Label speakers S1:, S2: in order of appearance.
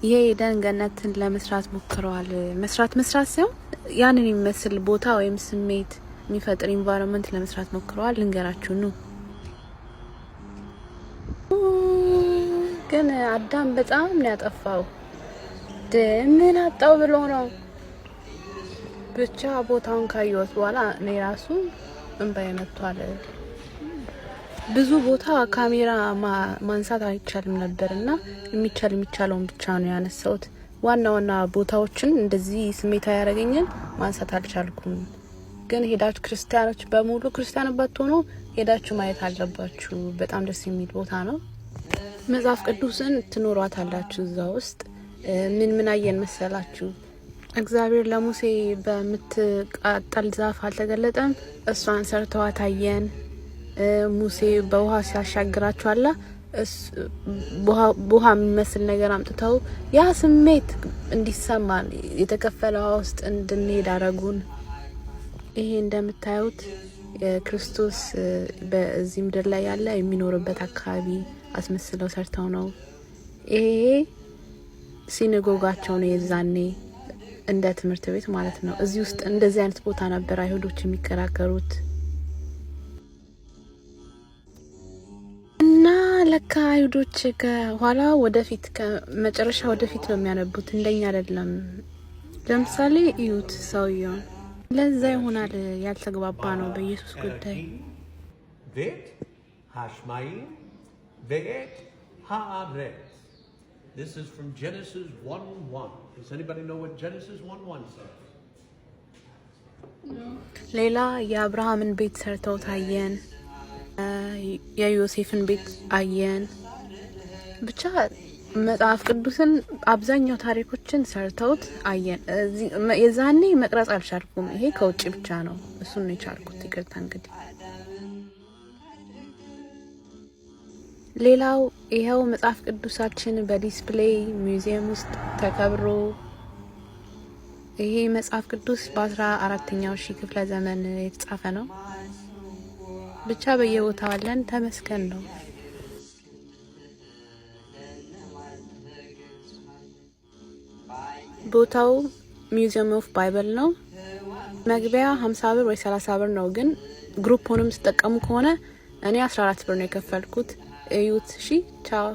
S1: የኤደን ገነትን ለመስራት ሞክረዋል። መስራት ሳይሆን ያንን የሚመስል ቦታ ወይም ስሜት የሚፈጥር ኢንቫይሮንመንት ለመስራት ሞክረዋል። ልንገራችሁ ነው። ግን አዳም በጣም ነው ያጠፋው። ምን አጣው ብሎ ነው? ብቻ ቦታውን ካየሁት በኋላ እኔ ራሱ እንባዬ መጥቷል። ብዙ ቦታ ካሜራ ማንሳት አይቻልም ነበርና የሚቻለውን ብቻ ነው ያነሳሁት። ዋና ቦታዎችን እንደዚህ ስሜታዊ ያደረገኝን ማንሳት አልቻልኩም። ግን ሄዳችሁ ክርስቲያኖች በሙሉ ክርስቲያን ባትሆኑ ሄዳችሁ ማየት አለባችሁ። በጣም ደስ የሚል ቦታ ነው። መጽሐፍ ቅዱስን ትኖሯታላችሁ እዛ ውስጥ። ምን አየን መሰላችሁ? እግዚአብሔር ለሙሴ በምትቃጠል ዛፍ አልተገለጠም። እሷን ሰርተዋት አየን። ሙሴ በውሃ ሲያሻግራቸው አላ ውሃ የሚመስል ነገር አምጥተው ያ ስሜት እንዲሰማን የተከፈለ ውሃ ውስጥ እንድንሄድ አረጉን። ይሄ እንደምታዩት ክርስቶስ በዚህ ምድር ላይ ያለ የሚኖርበት አካባቢ አስመስለው ሰርተው ነው። ይሄ ሲነጎጋቸው ነው የዛኔ እንደ ትምህርት ቤት ማለት ነው። እዚህ ውስጥ እንደዚህ አይነት ቦታ ነበር አይሁዶች የሚከራከሩት። እና ለካ አይሁዶች ከኋላ ወደፊት ከመጨረሻ ወደፊት ነው የሚያነቡት፣ እንደኛ አይደለም። ለምሳሌ እዩት ሰውየውን። ለዛ ይሆናል ያልተግባባ ነው በኢየሱስ ጉዳይ።
S2: vet hashmayim vet haaretz. This is from Genesis 1:1. Does anybody know what Genesis 1:1 says?
S1: No. ሌላ የአብርሃምን ቤት ሰርተው ታየን። የዮሴፍን ቤት አየን። ብቻ መጽሐፍ ቅዱስን አብዛኛው ታሪኮችን ሰርተውት አየን። የዛኔ መቅረጽ አልቻልኩም። ይሄ ከውጭ ብቻ ነው እሱን ነው የቻልኩት። ይቅርታ እንግዲህ። ሌላው ይሄው መጽሐፍ ቅዱሳችን በዲስፕሌይ ሙዚየም ውስጥ ተከብሮ ይሄ መጽሐፍ ቅዱስ በ14ኛው ሺህ ክፍለ ዘመን የተጻፈ ነው። ብቻ በየቦታው አለን። ተመስገን ነው። ቦታው ሚውዚየም ኦፍ ባይብል ነው። መግቢያ 50 ብር ወይ 30 ብር ነው። ግን ግሩፕ ሆነም ተጠቀሙ ከሆነ እኔ 14 ብር ነው የከፈልኩት። እዩት። እሺ ቻው።